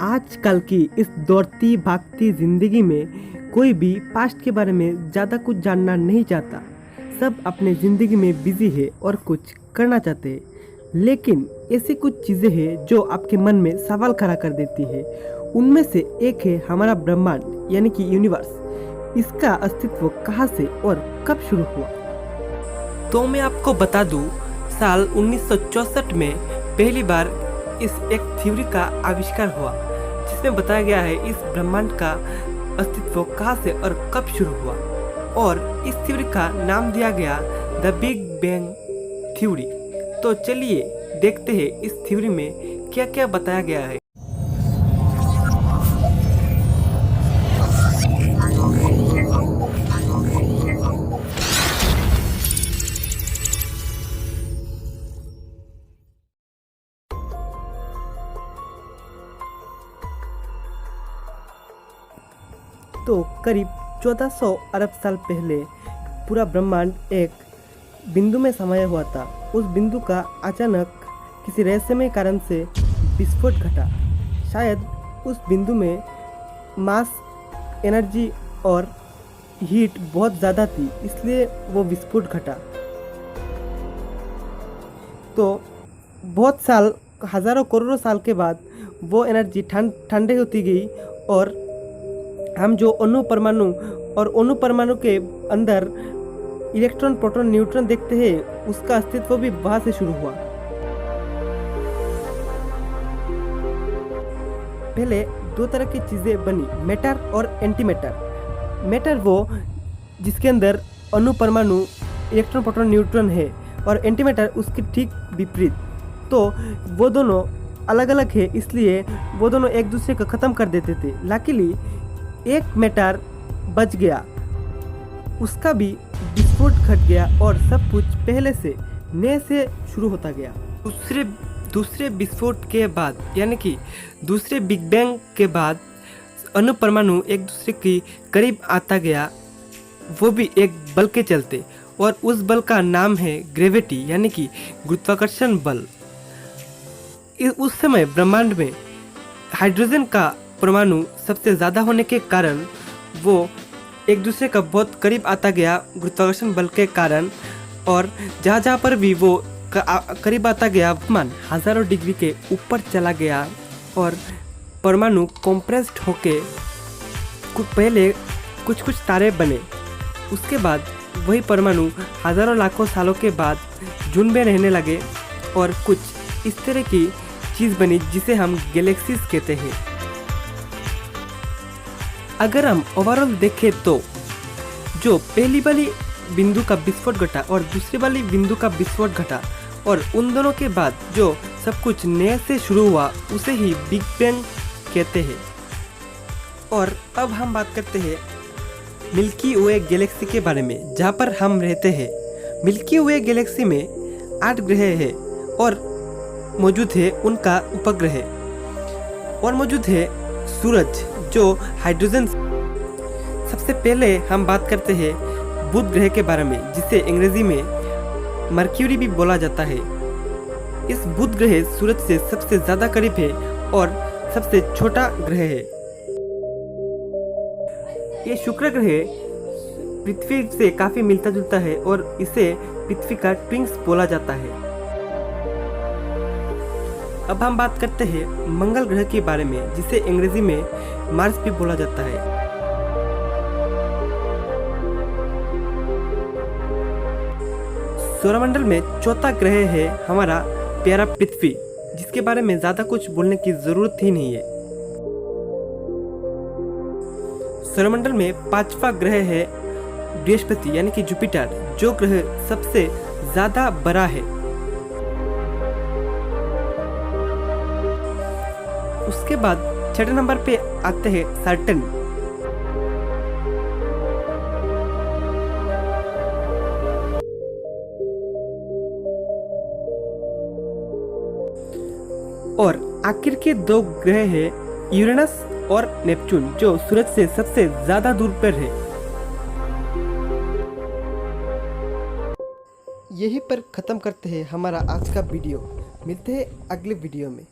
आजकल की इस दौड़ती भागती जिंदगी में कोई भी पास्ट के बारे में ज़्यादा कुछ जानना नहीं चाहता। सब अपने ज़िंदगी में बिजी है और कुछ करना चाहते हैं, लेकिन ऐसी कुछ चीज़ें हैं जो आपके मन में सवाल खड़ा कर देती है। उनमें से एक है हमारा ब्रह्मांड यानी कि यूनिवर्स। इसका अस्तित्व कहाँ से और कब शुरू हुआ? तो मैं आपको बता दूं, साल 1964 में पहली बार इस एक थ्योरी का आविष्कार हुआ, जिसमें बताया गया है इस ब्रह्मांड का अस्तित्व कहाँ से और कब शुरू हुआ, और इस थ्योरी का नाम दिया गया द बिग बैंग थ्योरी। तो चलिए देखते हैं इस थ्योरी में क्या क्या बताया गया है। तो करीब 1400 अरब साल पहले पूरा ब्रह्मांड एक बिंदु में समाया हुआ था। उस बिंदु का अचानक किसी रहस्यमय कारण से विस्फोट घटा। शायद उस बिंदु में मास, एनर्जी और हीट बहुत ज़्यादा थी, इसलिए वो विस्फोट घटा। तो बहुत साल, हज़ारों करोड़ों साल के बाद वो एनर्जी ठंडे होती गई, और हम जो अणु परमाणु और अणु परमाणु के अंदर इलेक्ट्रॉन, प्रोटॉन, न्यूट्रॉन देखते हैं, उसका अस्तित्व भी वहाँ से शुरू हुआ। पहले दो तरह की चीज़ें बनी, मैटर और एंटीमैटर। मैटर वो जिसके अंदर अणु परमाणु, इलेक्ट्रॉन, प्रोटॉन, न्यूट्रॉन है, और एंटीमैटर उसके ठीक विपरीत। तो वो दोनों अलग अलग है, इसलिए वो दोनों एक दूसरे को ख़त्म कर देते थे। लकीली एक मैटर बच गया, उसका भी विस्फोट घट गया और सब कुछ पहले से नए से शुरू होता गया। दूसरे विस्फोट के बाद, यानी कि दूसरे बिग बैंग के बाद, अणु परमाणु एक दूसरे के करीब आता गया, वो भी एक बल के चलते, और उस बल का नाम है ग्रेविटी, यानी कि गुरुत्वाकर्षण बल। उस समय ब्रह्मांड में हाइड्रोजन का परमाणु सबसे ज़्यादा होने के कारण वो एक दूसरे का बहुत करीब आता गया गुरुत्वाकर्षण बल के कारण, और जहाँ जहाँ पर भी वो करीब आता गया, तापमान हज़ारों डिग्री के ऊपर चला गया, और परमाणु कॉम्प्रेस्ड होके पहले कुछ कुछ तारे बने। उसके बाद वही परमाणु हज़ारों लाखों सालों के बाद झुंड में रहने लगे, और कुछ इस तरह की चीज़ बनी जिसे हम गैलेक्सीज कहते हैं। अगर हम ओवरऑल देखें तो जो पहली वाली बिंदु का विस्फोट घटा और दूसरी वाली बिंदु का विस्फोट घटा, और उन दोनों के बाद जो सब कुछ नए से शुरू हुआ, उसे ही बिग बैंग कहते हैं। और अब हम बात करते हैं मिल्की वे गैलेक्सी के बारे में, जहाँ पर हम रहते हैं। मिल्की वे गैलेक्सी में 8 ग्रह हैं, और मौजूद है उनका उपग्रह, और मौजूद है सूरज जो हाइड्रोजन। सबसे पहले हम बात करते हैं बुध ग्रह के बारे में, जिसे अंग्रेजी में मर्क्यूरी भी बोला जाता है। इस बुध ग्रह सूरज से सबसे ज़्यादा करीब है और सबसे छोटा ग्रह है। ये शुक्र ग्रह पृथ्वी से काफ़ी मिलता जुलता है, और इसे पृथ्वी का ट्विंस बोला जाता है। अब हम बात करते हैं मंगल ग्रह के बारे में, जिसे अंग्रेजी में मार्स भी बोला जाता है। सौरमंडल में चौथा ग्रह है हमारा प्यारा पृथ्वी, जिसके बारे में ज़्यादा कुछ बोलने की ज़रूरत ही नहीं है। सौरमंडल में 5वां ग्रह है बृहस्पति, यानी कि जुपिटर, जो ग्रह सबसे ज़्यादा बड़ा है। उसके बाद 6 नंबर पे आते हैं सैटर्न। और आखिर के 2 ग्रह हैं यूरेनस और नेपच्यून, जो सूरज से सबसे ज्यादा दूर पर है। यहीं पर खत्म करते हैं हमारा आज का वीडियो। मिलते हैं अगले वीडियो में।